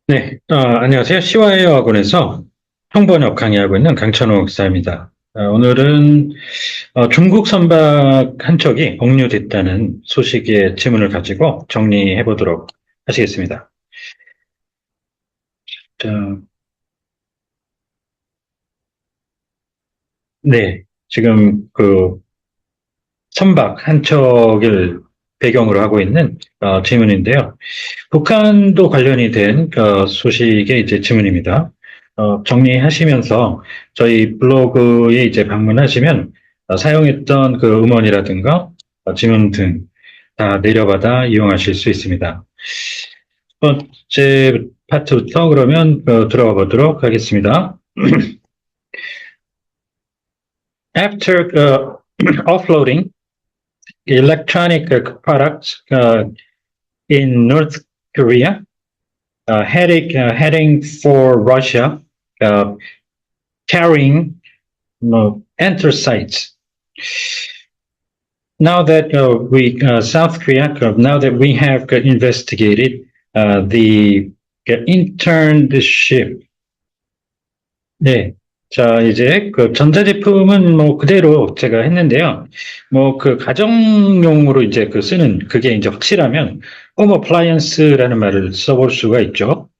네, 안녕하세요. 시와이어 학원에서 통번역 강의하고 있는 강찬호 기사입니다. 오늘은 중국 선박 한 척이 억류됐다는 소식의 지문을 가지고 정리해 보도록 하시겠습니다. 자, 네, 지금 그 선박 한 척을 배경으로 하고 있는 지문인데요. 북한도 관련이 된 소식의 이제 지문입니다. 정리하시면서 저희 블로그에 이제 방문하시면 사용했던 그 음원이라든가 지문 등 다 내려받아 이용하실 수 있습니다. 첫 번째 파트부터 그러면 들어가 보도록 하겠습니다. After offloading electronic products in North Korea, heading for Russia, uh, carrying anthracites. Now that South Korea, now that we have investigated the internship. 네. 자, 이제 그 전자제품은 뭐 그대로 제가 했는데요. 뭐 그 가정용으로 이제 그 쓰는 그게 이제 확실하면 홈 어플라이언스라는 말을 써볼 수가 있죠.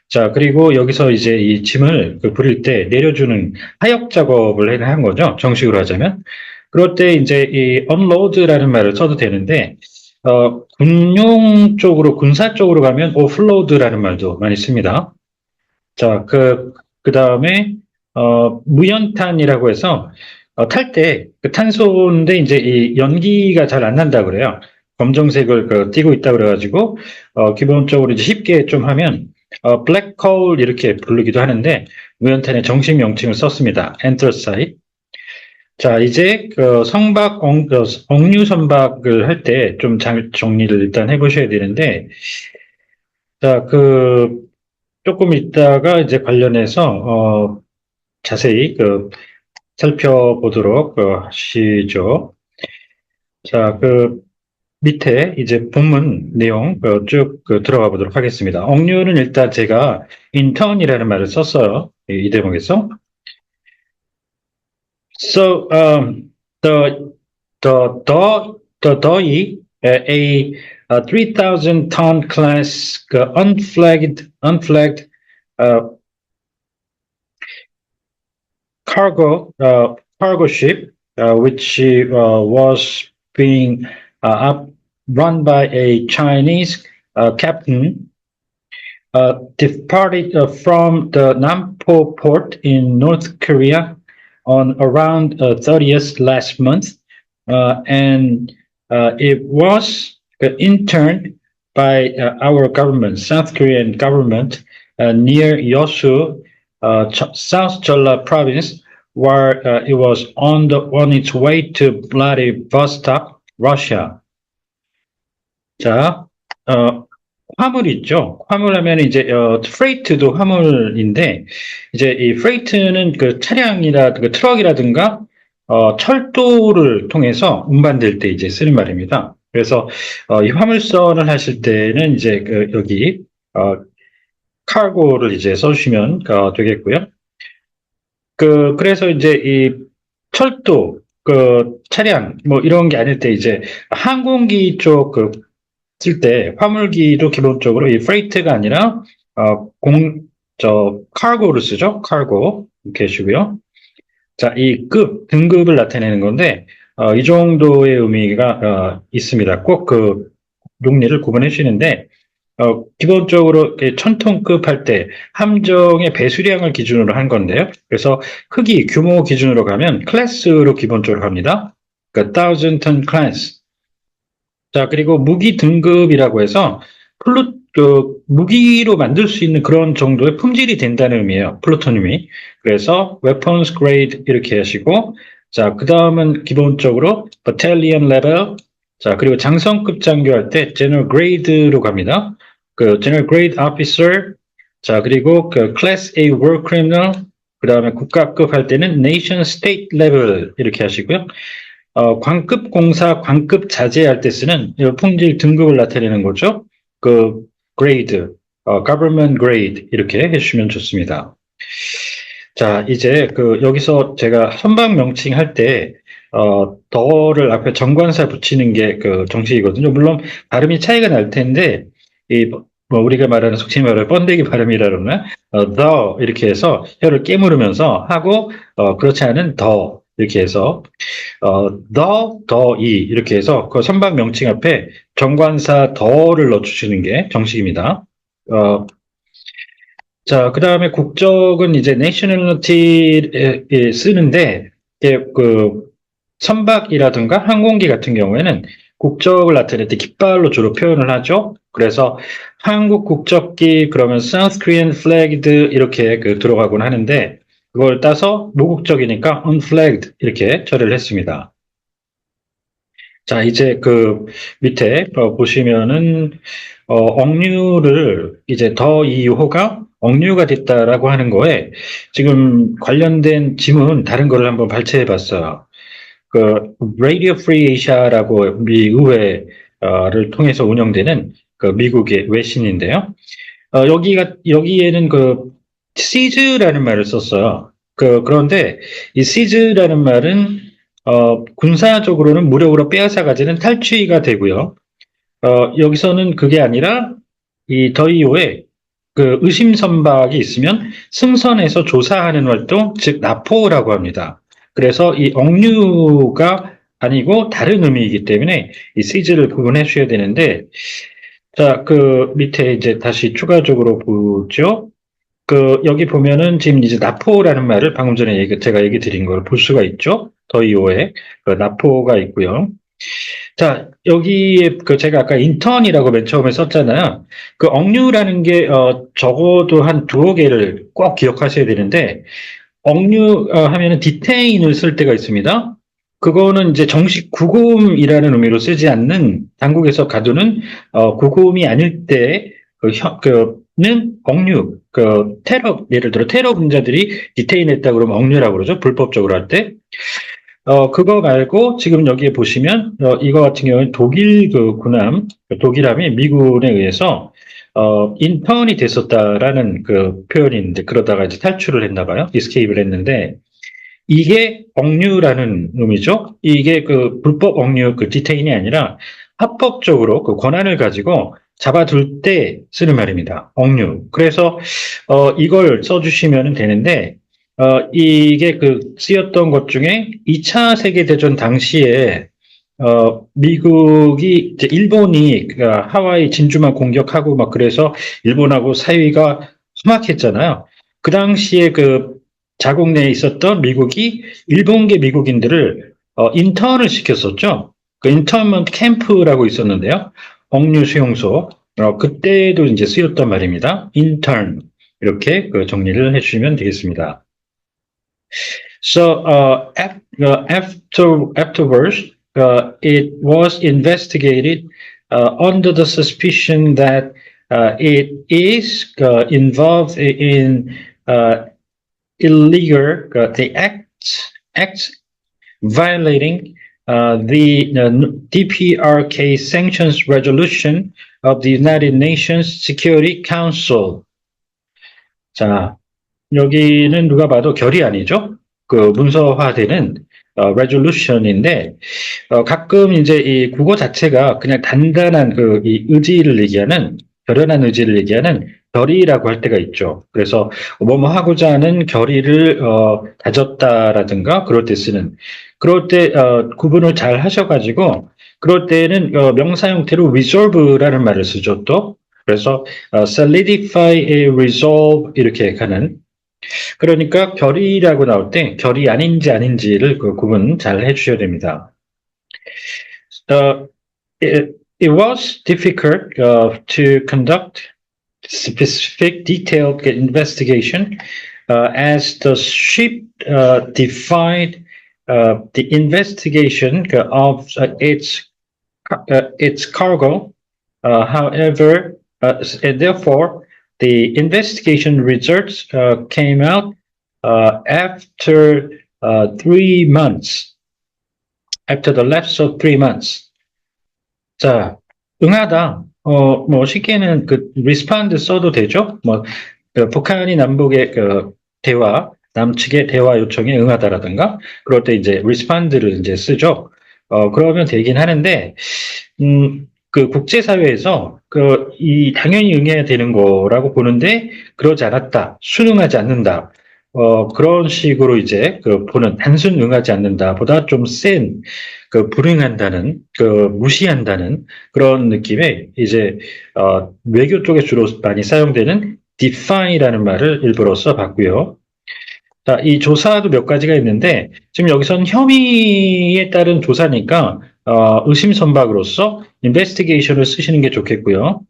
자, 그리고 여기서 이제 이 짐을 그 부릴 때 내려주는 하역 작업을 한 거죠. 정식으로 하자면. 그럴 때 이제 이 unload라는 말을 써도 되는데, 군용 쪽으로, 군사 쪽으로 가면 offload라는 말도 많이 씁니다. 자, 그 다음에, 무연탄이라고 해서, 탈 때, 그 탄소인데 이제 이 연기가 잘 안 난다 그래요. 검정색을 띠고 있다 그래가지고, 기본적으로 이제 쉽게 좀 하면, 블랙홀 이렇게 부르기도 하는데, 무연탄의 정식 명칭을 썼습니다. anthracite. 자, 이제 억류 선박을 할 때 좀 정리를 일단 해보셔야 되는데, 자, 조금 있다가 이제 관련해서, 자세히 살펴보도록 하시죠. 자, 밑에 이제 본문 내용 쭉 들어가 보도록 하겠습니다. 억류는 일단 제가 intern이라는 말을 썼어요. 이 대목에서. So the Doi, a 3,000 ton class unflagged uh, cargo ship, which was being run by a Chinese captain, departed from the Nampo port in North Korea on around 30th last month, and it was interned by our government, South Korean government, near Yosu, South Jeolla province, where it was on its way to Vladivostok, Russia. 자, 화물 있죠. 화물하면 이제 프레이트도 화물인데 이제 이 프레이트는 그 차량이라 그 트럭이라든가 철도를 통해서 운반될 때 이제 쓰는 말입니다. 그래서 이 화물선을 하실 때는 이제 여기 카고를 이제 써주시면 되겠고요. 그래서 이제 이 철도 차량 뭐 이런 게 아닐 때 이제 항공기 쪽 쓸 때 화물기도 기본적으로 이 프레이트가 아니라 카고를 쓰죠. 카고 이렇게 해주고요. 자, 이 등급을 나타내는 건데 이 정도의 의미가 있습니다. 꼭 용리를 구분해 주시는데 기본적으로 1,000톤급 할 때 함정의 배수량을 기준으로 한 건데요. 그래서 크기, 규모 기준으로 가면 클래스로 기본적으로 갑니다. 그러니까 1,000톤 클래스. 자, 그리고 무기 등급이라고 해서 무기로 만들 수 있는 그런 정도의 품질이 된다는 의미예요. 플루토늄이. 그래서 weapons grade 이렇게 하시고, 자, 그 다음은 기본적으로 battalion level. 자, 그리고 장성급 장교할 때 general grade로 갑니다. general grade officer. 자, 그리고 class A war criminal. 그 다음에 국가급 할 때는 nation state level 이렇게 하시고요. 관급 공사, 관급 자재할 때 쓰는 품질 등급을 나타내는 거죠. 그레이드. government grade 이렇게 해주시면 좋습니다. 자, 이제 여기서 제가 선박 명칭 할 때, 더를 앞에 정관사 붙이는 게 정식이거든요. 물론 발음이 차이가 날 텐데, 우리가 말하는 속칭 말하는 번데기 발음이라 그러나, the 이렇게 해서 혀를 깨물으면서 하고, 그렇지 않은 더 이렇게 해서, 이 이렇게 해서 그 선박 명칭 앞에 정관사 더를 넣어주시는 게 정식입니다. 자, 그 다음에 국적은 이제 nationality에 쓰는데, 이게 선박이라든가 항공기 같은 경우에는 국적을 나타낼 때 깃발로 주로 표현을 하죠. 그래서 한국 국적기 그러면 South Korean flagged 이렇게 들어가곤 하는데, 그걸 따서 무국적이니까 unflagged 이렇게 처리를 했습니다. 자, 이제 밑에 보시면은 억류를 이제 더 이호가 억류가 됐다라고 하는 거에 지금 관련된 지문 다른 거를 한번 발췌해 봤어요. Radio Free Asia라고 미 의회를 통해서 운영되는 미국의 외신인데요. 여기에는 seize라는 말을 썼어요. 그런데 이 seize라는 말은 군사적으로는 무력으로 빼앗아 가지는 탈취가 되고요. 여기서는 그게 아니라 이 더이오에 의심 선박이 있으면 승선해서 조사하는 활동, 즉 납포라고 합니다. 그래서 이 억류가 아니고 다른 의미이기 때문에 이 시즈를 구분해 주셔야 되는데, 자, 밑에 이제 다시 추가적으로 보죠. 여기 보면은 지금 이제 나포라는 말을 방금 전에 제가 얘기 드린 걸 볼 수가 있죠. 더이오에 나포가 있고요. 자, 여기에 제가 아까 인턴이라고 맨 처음에 썼잖아요. 억류라는 게 적어도 한 두어 개를 꼭 기억하셔야 되는데, 억류 하면은 디테인을 쓸 때가 있습니다. 그거는 이제 정식 구금이라는 의미로 쓰지 않는 당국에서 가두는 구금이 아닐 때 는 억류, 테러, 예를 들어 테러 분자들이 디테인했다 그러면 억류라고 그러죠. 불법적으로 할 때. 그거 말고 지금 여기에 보시면 이거 같은 경우는 독일 군함, 독일함이 미군에 의해서 인턴이 됐었다라는 표현이 있는데 그러다가 이제 탈출을 했나 봐요. 이스케이프를 했는데 이게 억류라는 의미죠. 이게 불법 억류 디테인이 아니라 합법적으로 권한을 가지고 잡아둘 때 쓰는 말입니다. 억류. 그래서 이걸 써주시면 되는데 이게 쓰였던 것 중에 2차 세계대전 당시에 미국이 이제 일본이 하와이 진주만 공격하고 막 그래서 일본하고 사이가 험악했잖아요. 그 당시에 자국 내에 있었던 미국이 일본계 미국인들을 인턴을 시켰었죠. 인턴먼트 캠프라고 있었는데요. 억류 수용소. 그때도 이제 쓰였단 말입니다. 인턴 이렇게 정리를 해주시면 되겠습니다. So afterwards, it was investigated under the suspicion that it is involved in illegal the acts violating the DPRK sanctions resolution of the United Nations Security Council. 자, 여기는 누가 봐도 결의 아니죠? 문서화되는 resolution인데 가끔 이제 이 국어 자체가 그냥 단단한 이 의지를 얘기하는 결연한 의지를 얘기하는 결의라고 할 때가 있죠. 그래서 뭐뭐 하고자 하는 결의를 다졌다라든가 그럴 때 쓰는 그럴 때 구분을 잘 하셔가지고 그럴 때는 명사 형태로 resolve라는 말을 쓰죠. 또 그래서 solidify a resolve 이렇게 가는 그러니까 결의라고 나올 때 결의 아닌지를 구분 잘 해주셔야 됩니다. It was difficult to conduct specific detailed investigation as the ship defied the investigation of its cargo. However, and therefore, the investigation results came out after 3 months. After the lapse of 3 months. 자, 응하다. 뭐 쉽게는 그 respond 써도 되죠. 뭐 북한이 남북의 그 대화, 남측의 대화 요청에 응하다라든가 그럴 때 이제 respond를 이제 쓰죠. 그러면 되긴 하는데 그 국제사회에서 이 당연히 응해야 되는 거라고 보는데 그러지 않았다, 순응하지 않는다. 그런 식으로 이제 그 보는 단순 응하지 않는다보다 좀 센 그 불응한다는 그 무시한다는 그런 느낌의 이제 외교 쪽에 주로 많이 사용되는 defy라는 말을 일부러 써봤고요. 자, 이 조사도 몇 가지가 있는데 지금 여기선 혐의에 따른 조사니까 의심선박으로서 investigation을 쓰시는 게 좋겠고요.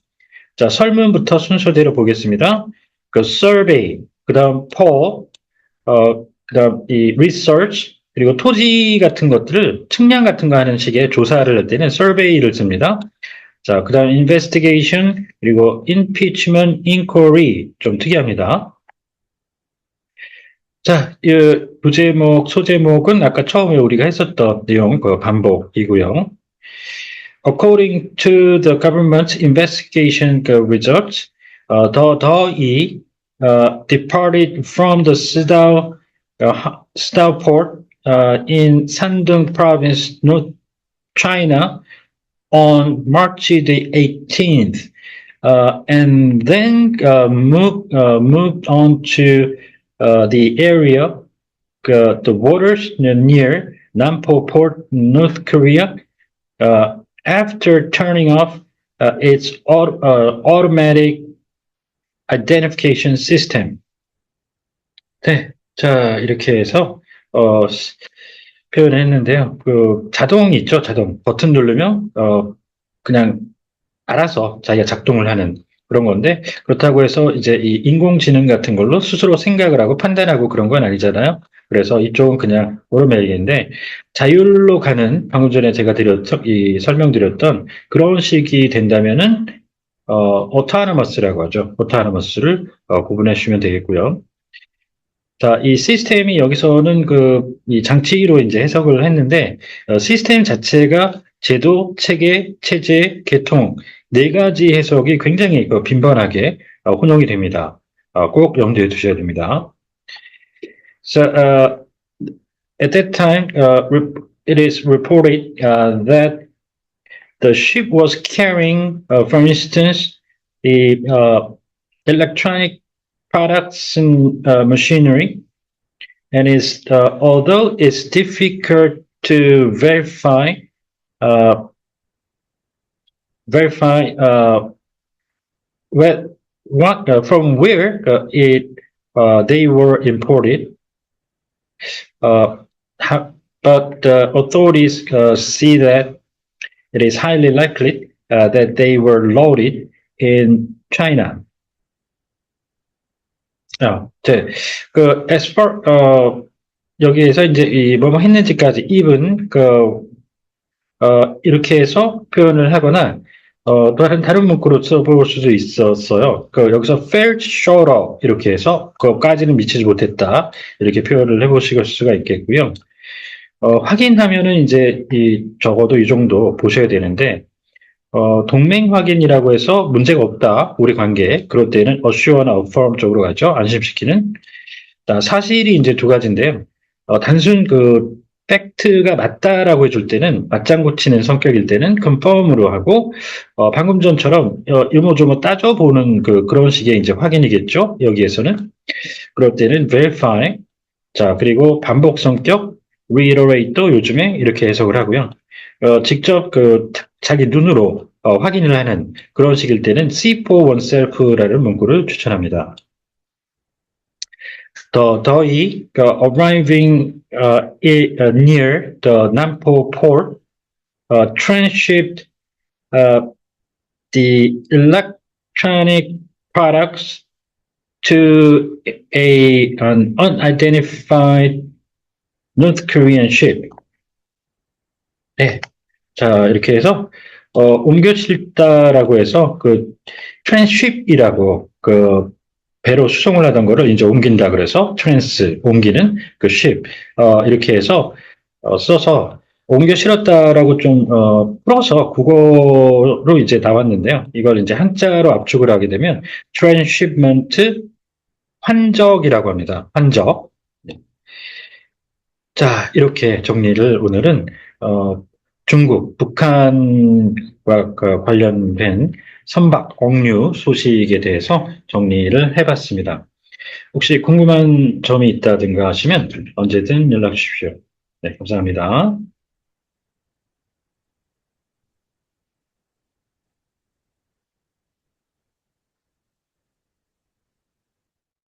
자, 설문부터 순서대로 보겠습니다. 그 survey, 그다음 poll, 그다음 이 research, 그리고 토지 같은 것들을 측량 같은 거 하는 식의 조사를 할 때는 survey를 씁니다. 자, 그다음 investigation, 그리고 impeachment inquiry 좀 특이합니다. 자, 이 부제목, 소제목은 아까 처음에 우리가 했었던 내용 그 반복이고요. According to the government investigation results, the departed from the Stao port in Shandong province, North China, on March the 18th, and then moved on to the area, the waters near Nampo Port, North Korea, after turning off its automatic identification system. 네, 자 이렇게 해서 표현을 했는데요. 그 자동이 있죠, 자동 버튼 누르면 그냥 알아서 자기가 작동을 하는 그런 건데 그렇다고 해서 이제 이 인공지능 같은 걸로 스스로 생각을 하고 판단하고 그런 건 아니잖아요. 그래서 이쪽은 그냥 오토매틱인데 자율로 가는 방금 전에 제가 설명드렸던 그런 식이 된다면은 autonomous라고 하죠. autonomous를 구분해 주시면 되겠고요. 자, 이 시스템이 여기서는 이 장치로 이제 해석을 했는데, 시스템 자체가 제도, 체계, 체제, 계통, 네 가지 해석이 굉장히 빈번하게 혼용이 됩니다. 꼭 염두에 두셔야 됩니다. So, at that time, it is reported that the ship was carrying, for instance, the electronic products and machinery, and although it's difficult to verify from where they were imported, but authorities see that it is highly likely that they were loaded in China. 네. as far, 여기에서 이제 이 뭐뭐 했는지까지 even, 이렇게 해서 표현을 하거나, 또 다른 문구로 써볼 수도 있었어요. 여기서 felt shorter, 이렇게 해서, 그까지는 미치지 못했다. 이렇게 표현을 해보실 수가 있겠고요. 확인하면은 이제 적어도 이 정도 보셔야 되는데, 동맹 확인이라고 해서 문제가 없다, 우리 관계에. 그럴 때는 assure나 affirm 쪽으로 가죠. 안심시키는. 사실이 이제 두 가지인데요. 단순 팩트가 맞다라고 해줄 때는, 맞장구 치는 성격일 때는 confirm으로 하고, 방금 전처럼, 요모조모 따져보는 그런 식의 이제 확인이겠죠. 여기에서는. 그럴 때는 verify. 자, 그리고 반복 성격, reiterate도 요즘에 이렇게 해석을 하고요. 직접 자기 눈으로 확인을 하는 그런 식일 때는 see for oneself라는 문구를 추천합니다. the arriving near the Nampo port, transshipped the electronic products to an unidentified North Korean ship. 네. 자, 이렇게 해서, 옮겨 실다라고 해서, transship이라고, 배로 수송을 하던 거를 이제 옮긴다 그래서, 옮기는 ship. 이렇게 해서, 써서, 옮겨 실었다라고 좀, 풀어서 국어로 이제 나왔는데요. 이걸 이제 한자로 압축을 하게 되면 transshipment 환적이라고 합니다. 환적. 네. 자, 이렇게 정리를 오늘은, 어, 중국, 북한과 관련된 선박 억류 소식에 대해서 정리를 해봤습니다. 혹시 궁금한 점이 있다든가 하시면 언제든 연락 주십시오. 네, 감사합니다.